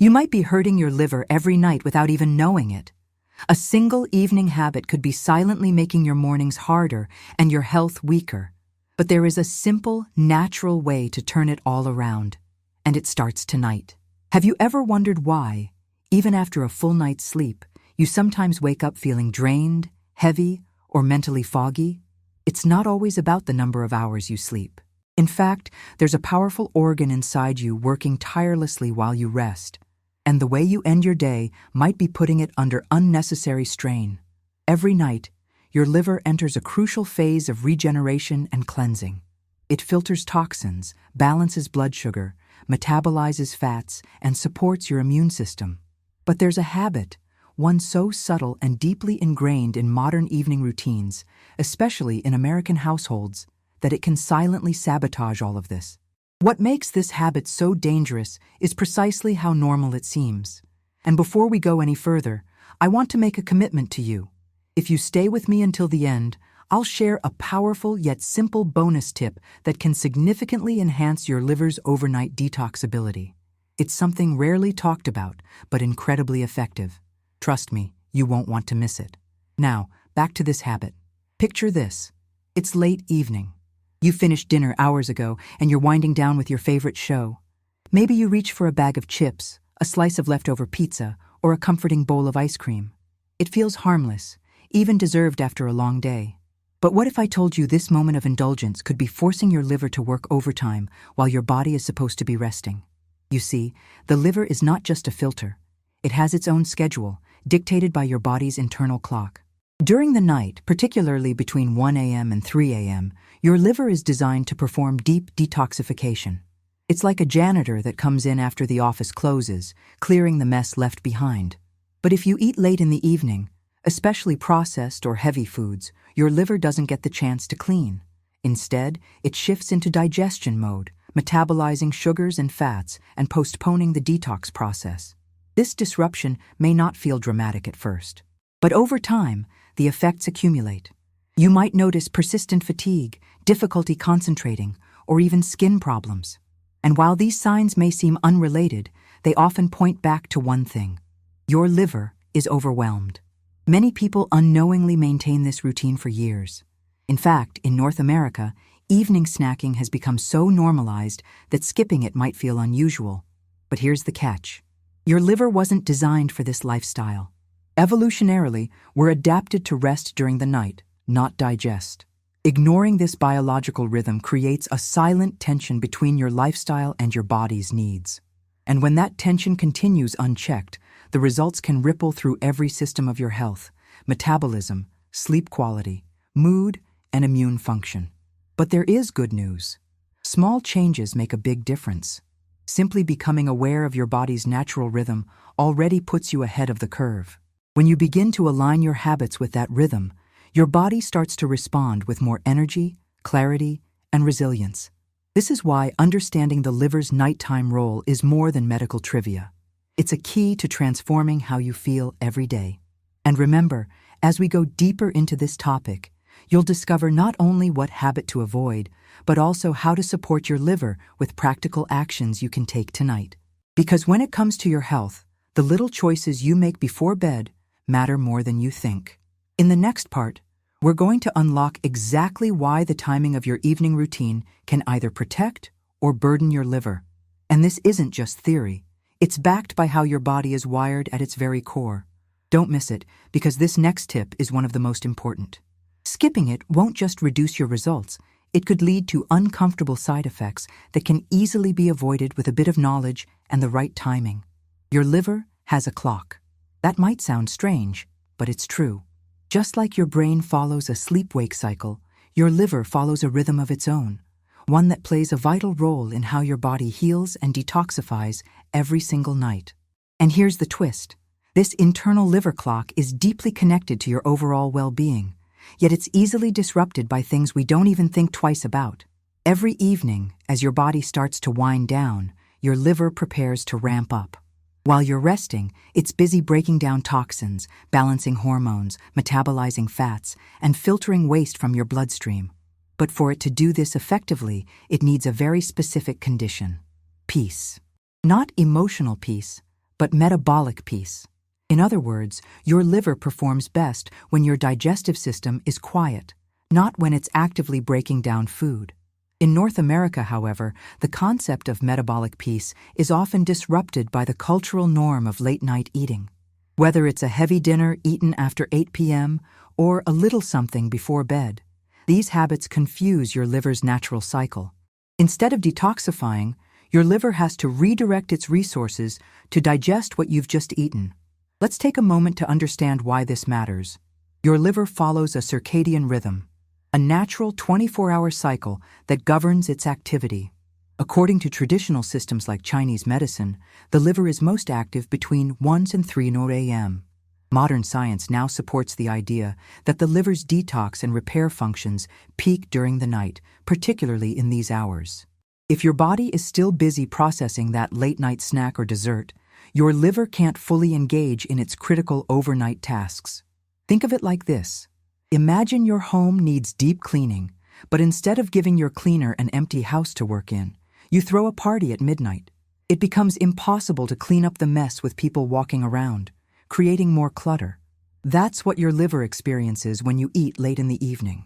You might be hurting your liver every night without even knowing it. A single evening habit could be silently making your mornings harder and your health weaker. But there is a simple, natural way to turn it all around. And it starts tonight. Have you ever wondered why, even after a full night's sleep, you sometimes wake up feeling drained, heavy, or mentally foggy? It's not always about the number of hours you sleep. In fact, there's a powerful organ inside you working tirelessly while you rest. And the way you end your day might be putting it under unnecessary strain. Every night, your liver enters a crucial phase of regeneration and cleansing. It filters toxins, balances blood sugar, metabolizes fats, and supports your immune system. But there's a habit, one so subtle and deeply ingrained in modern evening routines, especially in American households, that it can silently sabotage all of this. What makes this habit so dangerous is precisely how normal it seems. And before we go any further, I want to make a commitment to you. If you stay with me until the end, I'll share a powerful yet simple bonus tip that can significantly enhance your liver's overnight detox ability. It's something rarely talked about, but incredibly effective. Trust me, you won't want to miss it. Now, back to this habit. Picture this. It's late evening. You finished dinner hours ago and you're winding down with your favorite show. Maybe you reach for a bag of chips, a slice of leftover pizza, or a comforting bowl of ice cream. It feels harmless, even deserved after a long day. But what if I told you this moment of indulgence could be forcing your liver to work overtime while your body is supposed to be resting? You see, the liver is not just a filter. It has its own schedule, dictated by your body's internal clock. During the night, particularly between 1 a.m. and 3 a.m., your liver is designed to perform deep detoxification. It's like a janitor that comes in after the office closes, clearing the mess left behind. But if you eat late in the evening, especially processed or heavy foods, your liver doesn't get the chance to clean. Instead, it shifts into digestion mode, metabolizing sugars and fats and postponing the detox process. This disruption may not feel dramatic at first, but over time, the effects accumulate. You might notice persistent fatigue, difficulty concentrating, or even skin problems. And while these signs may seem unrelated, they often point back to one thing: your liver is overwhelmed. Many people unknowingly maintain this routine for years. In fact, in North America, evening snacking has become so normalized that skipping it might feel unusual. But here's the catch. Your liver wasn't designed for this lifestyle. Evolutionarily, we're adapted to rest during the night, not digest. Ignoring this biological rhythm creates a silent tension between your lifestyle and your body's needs. And when that tension continues unchecked, the results can ripple through every system of your health: metabolism, sleep quality, mood, and immune function. But there is good news. Small changes make a big difference. Simply becoming aware of your body's natural rhythm already puts you ahead of the curve. When you begin to align your habits with that rhythm, your body starts to respond with more energy, clarity, and resilience. This is why understanding the liver's nighttime role is more than medical trivia. It's a key to transforming how you feel every day. And remember, as we go deeper into this topic, you'll discover not only what habit to avoid, but also how to support your liver with practical actions you can take tonight. Because when it comes to your health, the little choices you make before bed matter more than you think. In the next part, we're going to unlock exactly why the timing of your evening routine can either protect or burden your liver. And this isn't just theory. It's backed by how your body is wired at its very core. Don't miss it, because this next tip is one of the most important. Skipping it won't just reduce your results, it could lead to uncomfortable side effects that can easily be avoided with a bit of knowledge and the right timing. Your liver has a clock. That might sound strange, but it's true. Just like your brain follows a sleep-wake cycle, your liver follows a rhythm of its own, one that plays a vital role in how your body heals and detoxifies every single night. And here's the twist. This internal liver clock is deeply connected to your overall well-being, yet it's easily disrupted by things we don't even think twice about. Every evening, as your body starts to wind down, your liver prepares to ramp up. While you're resting, it's busy breaking down toxins, balancing hormones, metabolizing fats, and filtering waste from your bloodstream. But for it to do this effectively, it needs a very specific condition: peace. Not emotional peace, but metabolic peace. In other words, your liver performs best when your digestive system is quiet, not when it's actively breaking down food. In North America, however, the concept of metabolic peace is often disrupted by the cultural norm of late-night eating. Whether it's a heavy dinner eaten after 8 p.m. or a little something before bed, these habits confuse your liver's natural cycle. Instead of detoxifying, your liver has to redirect its resources to digest what you've just eaten. Let's take a moment to understand why this matters. Your liver follows a circadian rhythm, a natural 24-hour cycle that governs its activity. According to traditional systems like Chinese medicine, the liver is most active between 1 and 3 a.m. Modern science now supports the idea that the liver's detox and repair functions peak during the night, particularly in these hours. If your body is still busy processing that late-night snack or dessert, your liver can't fully engage in its critical overnight tasks. Think of it like this. Imagine your home needs deep cleaning, but instead of giving your cleaner an empty house to work in, you throw a party at midnight. It becomes impossible to clean up the mess with people walking around, creating more clutter. That's what your liver experiences when you eat late in the evening.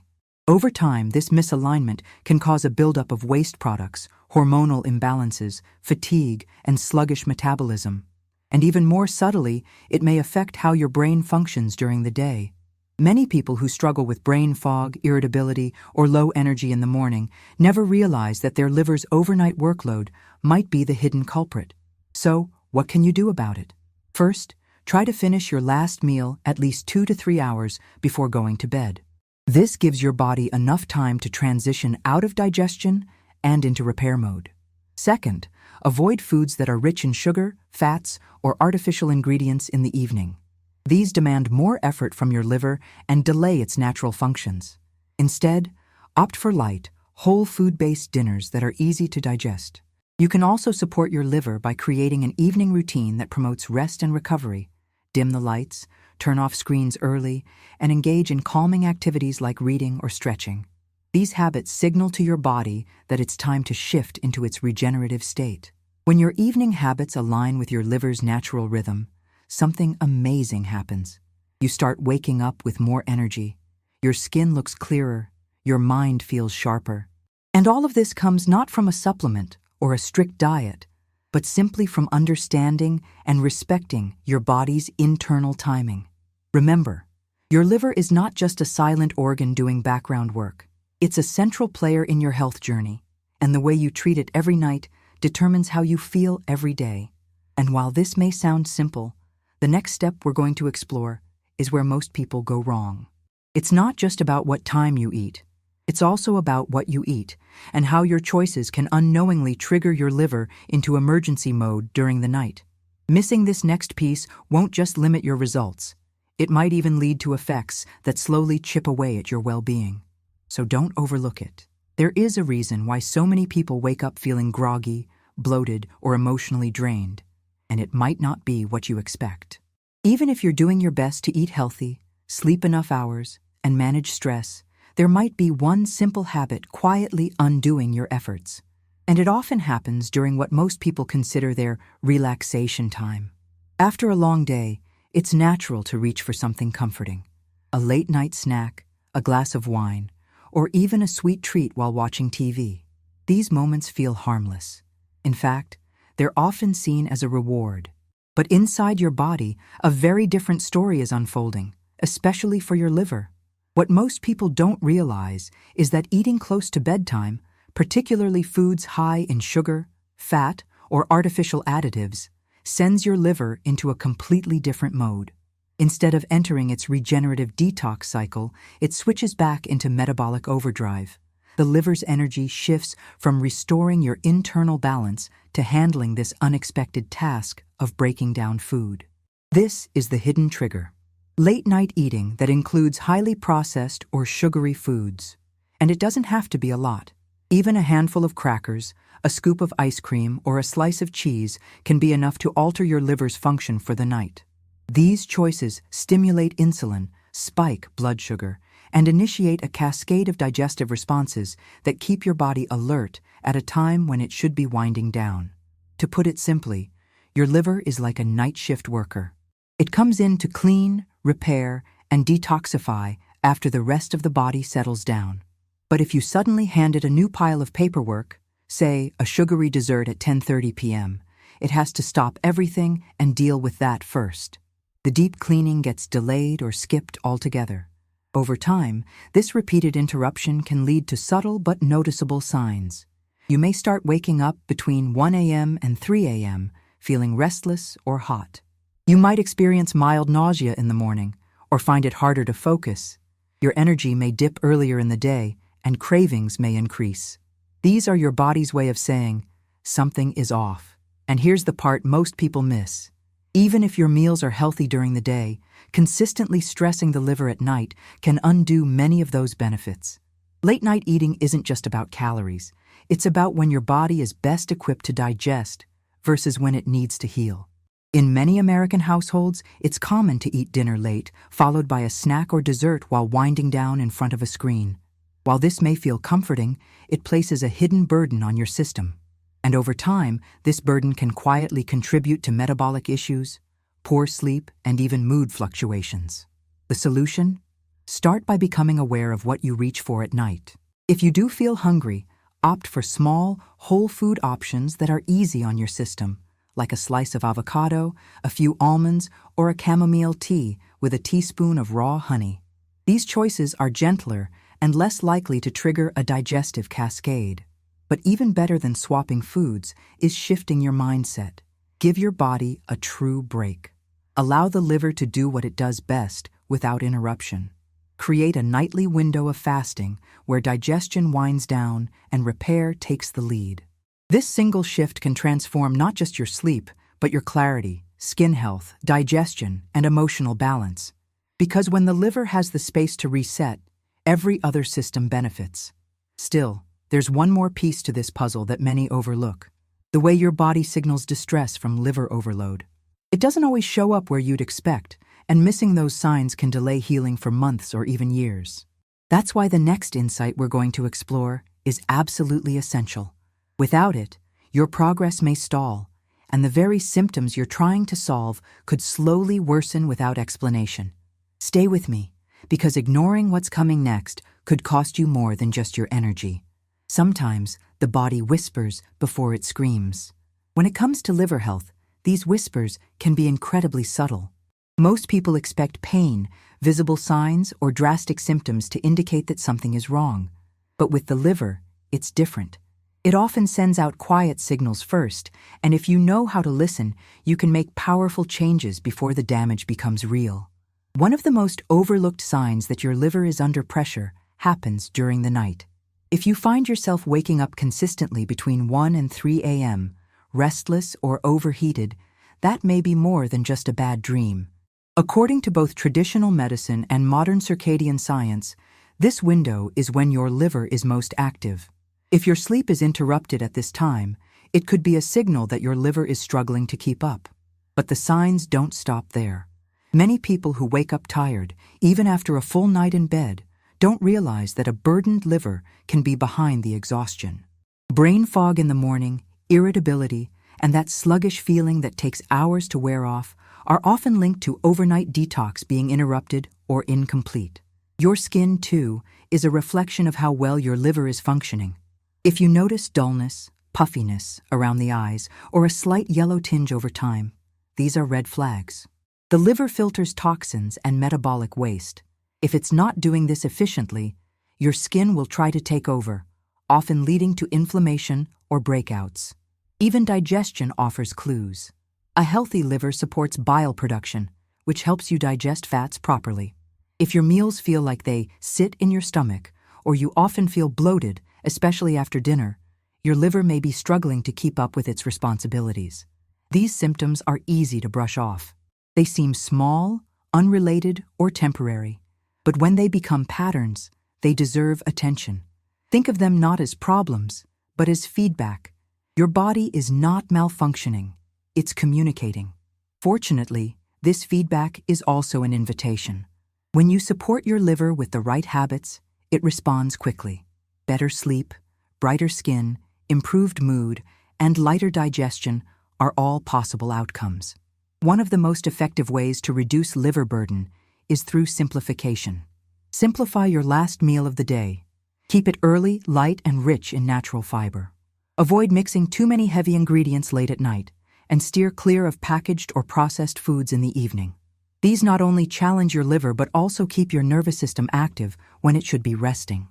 Over time, this misalignment can cause a buildup of waste products, hormonal imbalances, fatigue, and sluggish metabolism. And even more subtly, it may affect how your brain functions during the day. Many people who struggle with brain fog, irritability, or low energy in the morning never realize that their liver's overnight workload might be the hidden culprit. So, what can you do about it? First, try to finish your last meal at least 2 to 3 hours before going to bed. This gives your body enough time to transition out of digestion and into repair mode. Second, avoid foods that are rich in sugar, fats, or artificial ingredients in the evening. These demand more effort from your liver and delay its natural functions. Instead, opt for light, whole food-based dinners that are easy to digest. You can also support your liver by creating an evening routine that promotes rest and recovery. Dim the lights, turn off screens early, and engage in calming activities like reading or stretching. These habits signal to your body that it's time to shift into its regenerative state. When your evening habits align with your liver's natural rhythm, something amazing happens. You start waking up with more energy. Your skin looks clearer. Your mind feels sharper. And all of this comes not from a supplement or a strict diet, but simply from understanding and respecting your body's internal timing. Remember, your liver is not just a silent organ doing background work. It's a central player in your health journey, and the way you treat it every night determines how you feel every day. And while this may sound simple, the next step we're going to explore is where most people go wrong. It's not just about what time you eat. It's also about what you eat and how your choices can unknowingly trigger your liver into emergency mode during the night. Missing this next piece won't just limit your results. It might even lead to effects that slowly chip away at your well-being. So don't overlook it. There is a reason why so many people wake up feeling groggy, bloated, or emotionally drained, and it might not be what you expect. Even if you're doing your best to eat healthy, sleep enough hours, and manage stress, there might be one simple habit quietly undoing your efforts. And it often happens during what most people consider their relaxation time. After a long day, it's natural to reach for something comforting. A late-night snack, a glass of wine, or even a sweet treat while watching TV. These moments feel harmless. In fact, they're often seen as a reward. But inside your body, a very different story is unfolding, especially for your liver. What most people don't realize is that eating close to bedtime, particularly foods high in sugar, fat, or artificial additives, sends your liver into a completely different mode. Instead of entering its regenerative detox cycle, it switches back into metabolic overdrive. The liver's energy shifts from restoring your internal balance to handling this unexpected task of breaking down food. This is the hidden trigger. Late-night eating that includes highly processed or sugary foods. And it doesn't have to be a lot. Even a handful of crackers, a scoop of ice cream, or a slice of cheese can be enough to alter your liver's function for the night. These choices stimulate insulin, spike blood sugar, and initiate a cascade of digestive responses that keep your body alert at a time when it should be winding down. To put it simply, Your liver is like a night shift worker. It comes in to clean, repair, and detoxify after the rest of the body settles down. But if you suddenly hand it a new pile of paperwork, say a sugary dessert at 10:30 p.m., it has to stop everything and deal with that first. The deep cleaning gets delayed or skipped altogether. Over time, this repeated interruption can lead to subtle but noticeable signs. You may start waking up between 1 a.m. and 3 a.m., feeling restless or hot. You might experience mild nausea in the morning or find it harder to focus. Your energy may dip earlier in the day and cravings may increase. These are your body's way of saying, something is off. And here's the part most people miss. Even if your meals are healthy during the day, consistently stressing the liver at night can undo many of those benefits. Late-night eating isn't just about calories. It's about when your body is best equipped to digest versus when it needs to heal. In many American households, it's common to eat dinner late, followed by a snack or dessert while winding down in front of a screen. While this may feel comforting, it places a hidden burden on your system. And over time, this burden can quietly contribute to metabolic issues, poor sleep, and even mood fluctuations. The solution? Start by becoming aware of what you reach for at night. If you do feel hungry, opt for small, whole food options that are easy on your system, like a slice of avocado, a few almonds, or a chamomile tea with a teaspoon of raw honey. These choices are gentler and less likely to trigger a digestive cascade. But even better than swapping foods is shifting your mindset. Give your body a true break. Allow the liver to do what it does best without interruption. Create a nightly window of fasting where digestion winds down and repair takes the lead. This single shift can transform not just your sleep, but your clarity, skin health, digestion, and emotional balance. Because when the liver has the space to reset, every other system benefits. Still, there's one more piece to this puzzle that many overlook: the way your body signals distress from liver overload. It doesn't always show up where you'd expect, and missing those signs can delay healing for months or even years. That's why the next insight we're going to explore is absolutely essential. Without it, your progress may stall, and the very symptoms you're trying to solve could slowly worsen without explanation. Stay with me, because ignoring what's coming next could cost you more than just your energy. Sometimes the body whispers before it screams. When it comes to liver health, these whispers can be incredibly subtle. Most people expect pain, visible signs, or drastic symptoms to indicate that something is wrong. But with the liver, it's different. It often sends out quiet signals first, and if you know how to listen, you can make powerful changes before the damage becomes real. One of the most overlooked signs that your liver is under pressure happens during the night. If you find yourself waking up consistently between 1 and 3 a.m., restless or overheated, that may be more than just a bad dream. According to both traditional medicine and modern circadian science, this window is when your liver is most active. If your sleep is interrupted at this time, it could be a signal that your liver is struggling to keep up. But the signs don't stop there. Many people who wake up tired, even after a full night in bed, don't realize that a burdened liver can be behind the exhaustion. Brain fog in the morning, irritability, and that sluggish feeling that takes hours to wear off are often linked to overnight detox being interrupted or incomplete. Your skin, too, is a reflection of how well your liver is functioning. If you notice dullness, puffiness around the eyes, or a slight yellow tinge over time, these are red flags. The liver filters toxins and metabolic waste. If it's not doing this efficiently, your skin will try to take over, often leading to inflammation or breakouts. Even digestion offers clues. A healthy liver supports bile production, which helps you digest fats properly. If your meals feel like they sit in your stomach, or you often feel bloated, especially after dinner, your liver may be struggling to keep up with its responsibilities. These symptoms are easy to brush off. They seem small, unrelated, or temporary. But when they become patterns, they deserve attention. Think of them not as problems, but as feedback. Your body is not malfunctioning. It's communicating. Fortunately, this feedback is also an invitation. When you support your liver with the right habits, it responds quickly. Better sleep, brighter skin, improved mood, and lighter digestion are all possible outcomes. One of the most effective ways to reduce liver burden is through simplification. Simplify your last meal of the day. Keep it early, light, and rich in natural fiber. Avoid mixing too many heavy ingredients late at night, and steer clear of packaged or processed foods in the evening. These not only challenge your liver but also keep your nervous system active when it should be resting.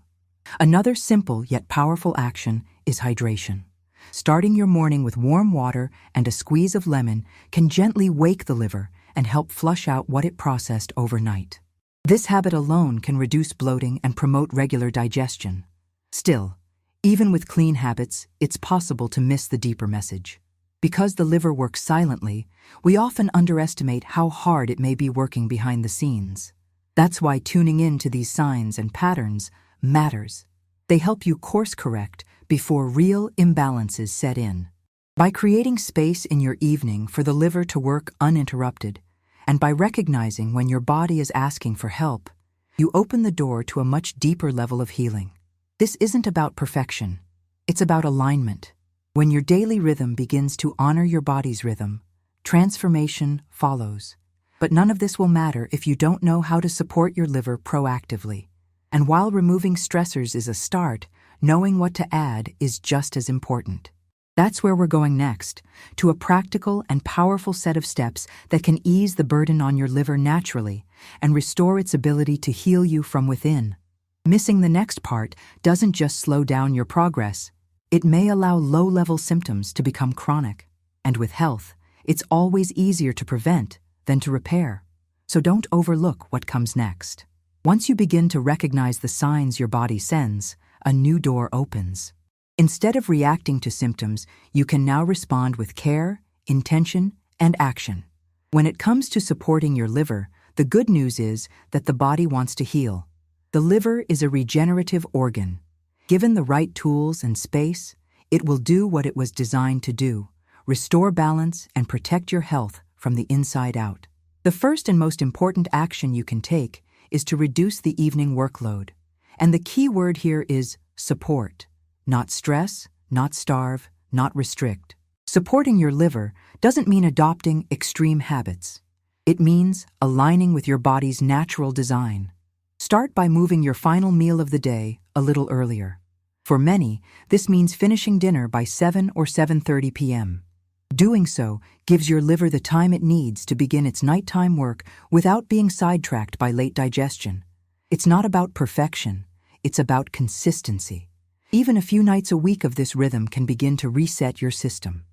Another simple yet powerful action is hydration. Starting your morning with warm water and a squeeze of lemon can gently wake the liver and help flush out what it processed overnight. This habit alone can reduce bloating and promote regular digestion. Still, even with clean habits, it's possible to miss the deeper message. Because the liver works silently, we often underestimate how hard it may be working behind the scenes. That's why tuning in to these signs and patterns matters. They help you course correct before real imbalances set in. By creating space in your evening for the liver to work uninterrupted, and by recognizing when your body is asking for help, you open the door to a much deeper level of healing. This isn't about perfection. It's about alignment. When your daily rhythm begins to honor your body's rhythm, transformation follows. But none of this will matter if you don't know how to support your liver proactively. And while removing stressors is a start, knowing what to add is just as important. That's where we're going next, to a practical and powerful set of steps that can ease the burden on your liver naturally and restore its ability to heal you from within. Missing the next part doesn't just slow down your progress. It may allow low-level symptoms to become chronic. And with health, it's always easier to prevent than to repair. So don't overlook what comes next. Once you begin to recognize the signs your body sends, a new door opens. Instead of reacting to symptoms, you can now respond with care, intention, and action. When it comes to supporting your liver, the good news is that the body wants to heal. The liver is a regenerative organ. Given the right tools and space, it will do what it was designed to do: restore balance and protect your health from the inside out. The first and most important action you can take is to reduce the evening workload. And the key word here is support. Not stress, not starve, not restrict. Supporting your liver doesn't mean adopting extreme habits. It means aligning with your body's natural design. Start by moving your final meal of the day a little earlier. For many, this means finishing dinner by 7 or 7:30 p.m. Doing so gives your liver the time it needs to begin its nighttime work without being sidetracked by late digestion. It's not about perfection, it's about consistency. Even a few nights a week of this rhythm can begin to reset your system.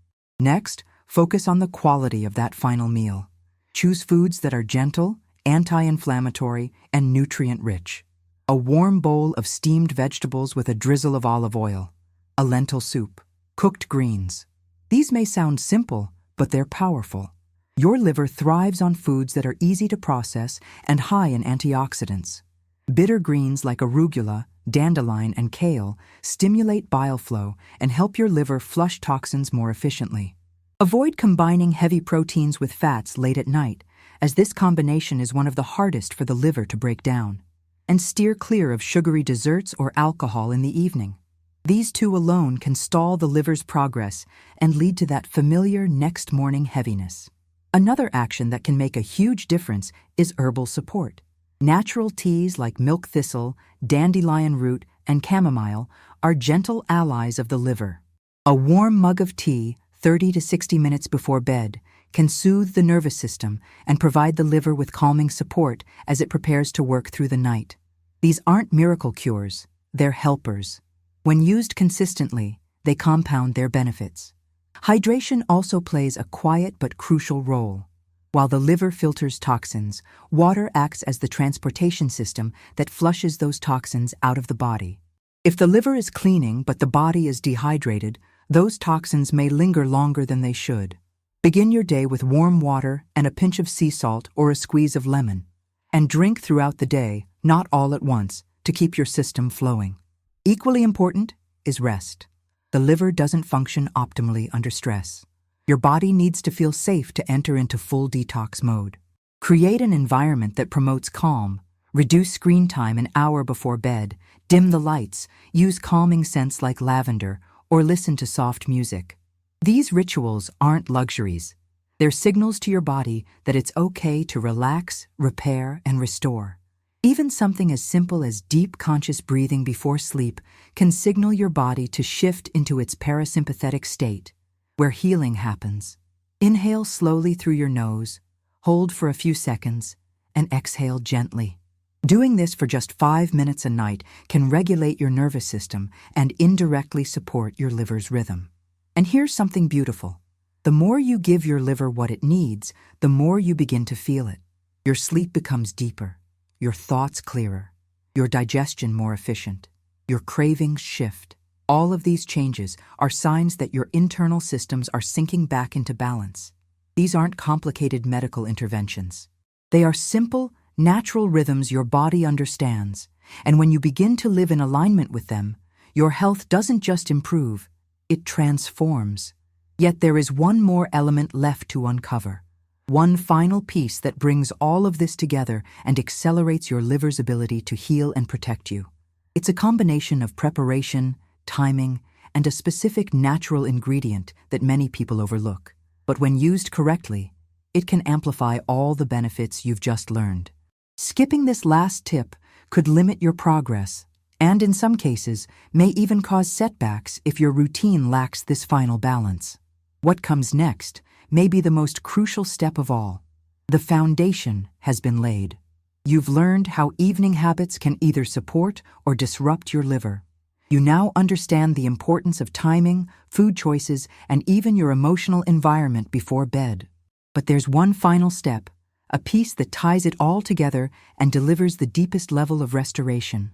Next, focus on the quality of that final meal. Choose foods that are gentle, anti-inflammatory, and nutrient-rich. A warm bowl of steamed vegetables with a drizzle of olive oil, a lentil soup, cooked greens. These may sound simple, but they're powerful. Your liver thrives on foods that are easy to process and high in antioxidants. Bitter greens like arugula, dandelion, and kale stimulate bile flow and help your liver flush toxins more efficiently. Avoid combining heavy proteins with fats late at night, as this combination is one of the hardest for the liver to break down. And steer clear of sugary desserts or alcohol in the evening. These two alone can stall the liver's progress and lead to that familiar next morning heaviness. Another action that can make a huge difference is herbal support. Natural teas like milk thistle, dandelion root, and chamomile are gentle allies of the liver. A warm mug of tea, 30 to 60 minutes before bed, can soothe the nervous system and provide the liver with calming support as it prepares to work through the night. These aren't miracle cures, they're helpers. When used consistently, they compound their benefits. Hydration also plays a quiet but crucial role. While the liver filters toxins, water acts as the transportation system that flushes those toxins out of the body. If the liver is cleaning but the body is dehydrated, those toxins may linger longer than they should. Begin your day with warm water and a pinch of sea salt or a squeeze of lemon. And drink throughout the day, not all at once, to keep your system flowing. Equally important is rest. The liver doesn't function optimally under stress. Your body needs to feel safe to enter into full detox mode. Create an environment that promotes calm. Reduce screen time an hour before bed. Dim the lights. Use calming scents like lavender or listen to soft music. These rituals aren't luxuries. They're signals to your body that it's okay to relax, repair, and restore. Even something as simple as deep conscious breathing before sleep can signal your body to shift into its parasympathetic state, where healing happens. Inhale slowly through your nose, hold for a few seconds, and exhale gently. Doing this for just 5 minutes a night can regulate your nervous system and indirectly support your liver's rhythm. And here's something beautiful. The more you give your liver what it needs, the more you begin to feel it. Your sleep becomes deeper, your thoughts clearer, your digestion more efficient, your cravings shift. All of these changes are signs that your internal systems are sinking back into balance. These aren't complicated medical interventions. They are simple, natural rhythms your body understands, and when you begin to live in alignment with them, your health doesn't just improve, it transforms. Yet there is one more element left to uncover. One final piece that brings all of this together and accelerates your liver's ability to heal and protect you. It's a combination of preparation, timing, and a specific natural ingredient that many people overlook. But when used correctly, it can amplify all the benefits you've just learned. Skipping this last tip could limit your progress, and in some cases, may even cause setbacks if your routine lacks this final balance. What comes next may be the most crucial step of all. The foundation has been laid. You've learned how evening habits can either support or disrupt your liver. You now understand the importance of timing, food choices, and even your emotional environment before bed. But there's one final step, a piece that ties it all together and delivers the deepest level of restoration.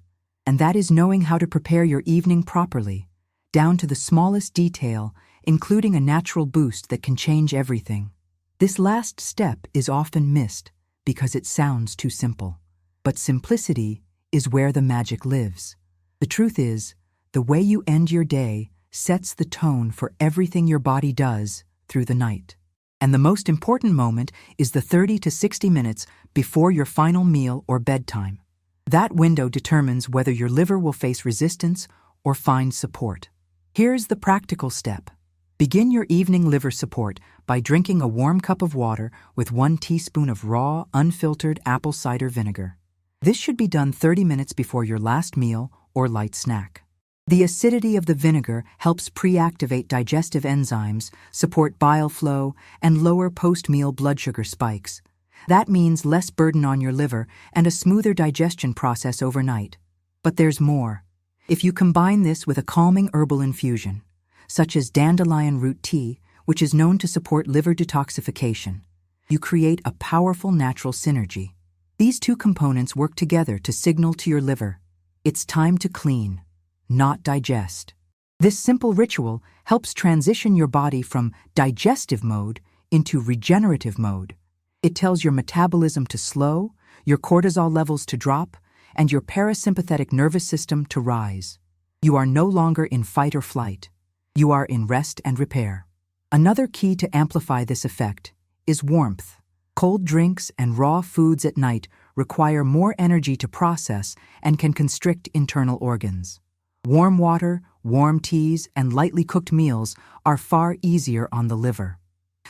And that is knowing how to prepare your evening properly, down to the smallest detail, including a natural boost that can change everything. This last step is often missed because it sounds too simple. But simplicity is where the magic lives. The truth is, the way you end your day sets the tone for everything your body does through the night. And the most important moment is the 30 to 60 minutes before your final meal or bedtime. That window determines whether your liver will face resistance or find support. Here's the practical step. Begin your evening liver support by drinking a warm cup of water with 1 teaspoon of raw, unfiltered apple cider vinegar. This should be done 30 minutes before your last meal or light snack. The acidity of the vinegar helps pre-activate digestive enzymes, support bile flow, and lower post-meal blood sugar spikes. That means less burden on your liver and a smoother digestion process overnight. But there's more. If you combine this with a calming herbal infusion, such as dandelion root tea, which is known to support liver detoxification, you create a powerful natural synergy. These two components work together to signal to your liver, it's time to clean, not digest. This simple ritual helps transition your body from digestive mode into regenerative mode. It tells your metabolism to slow, your cortisol levels to drop, and your parasympathetic nervous system to rise. You are no longer in fight or flight. You are in rest and repair. Another key to amplify this effect is warmth. Cold drinks and raw foods at night require more energy to process and can constrict internal organs. Warm water, warm teas, and lightly cooked meals are far easier on the liver.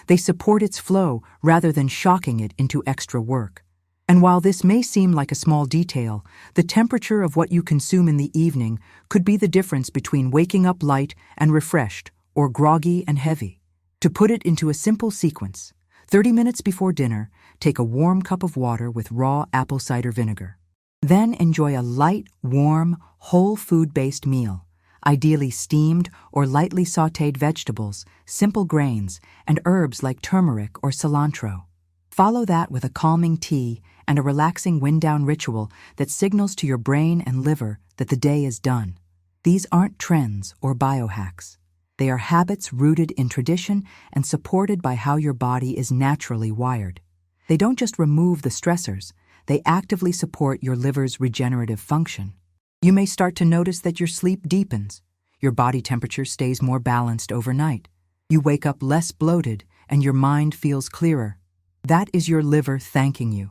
They support its flow rather than shocking it into extra work. And while this may seem like a small detail, the temperature of what you consume in the evening could be the difference between waking up light and refreshed or groggy and heavy. To put it into a simple sequence, 30 minutes before dinner, take a warm cup of water with raw apple cider vinegar. Then enjoy a light, warm, whole food-based meal, ideally steamed or lightly sautéed vegetables, simple grains, and herbs like turmeric or cilantro. Follow that with a calming tea and a relaxing wind-down ritual that signals to your brain and liver that the day is done. These aren't trends or biohacks. They are habits rooted in tradition and supported by how your body is naturally wired. They don't just remove the stressors, they actively support your liver's regenerative function. You may start to notice that your sleep deepens, your body temperature stays more balanced overnight, you wake up less bloated, and your mind feels clearer. That is your liver thanking you.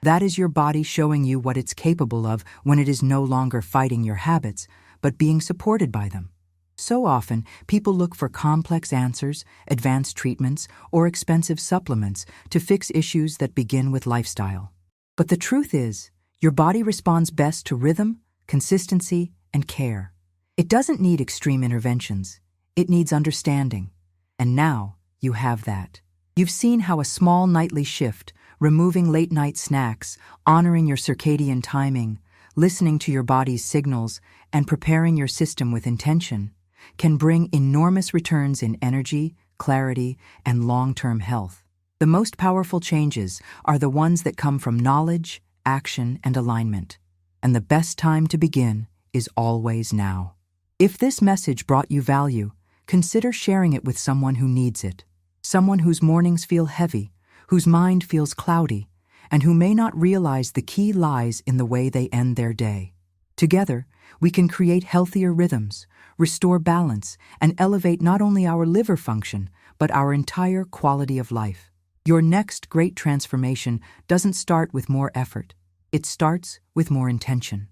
That is your body showing you what it's capable of when it is no longer fighting your habits, but being supported by them. So often, people look for complex answers, advanced treatments, or expensive supplements to fix issues that begin with lifestyle. But the truth is, your body responds best to rhythm, consistency, and care. It doesn't need extreme interventions. It needs understanding. And now, you have that. You've seen how a small nightly shift, removing late-night snacks, honoring your circadian timing, listening to your body's signals, and preparing your system with intention, can bring enormous returns in energy, clarity, and long-term health. The most powerful changes are the ones that come from knowledge, action, and alignment. And the best time to begin is always now. If this message brought you value, consider sharing it with someone who needs it. Someone whose mornings feel heavy, whose mind feels cloudy, and who may not realize the key lies in the way they end their day. Together, we can create healthier rhythms, restore balance, and elevate not only our liver function, but our entire quality of life. Your next great transformation doesn't start with more effort. It starts with more intention.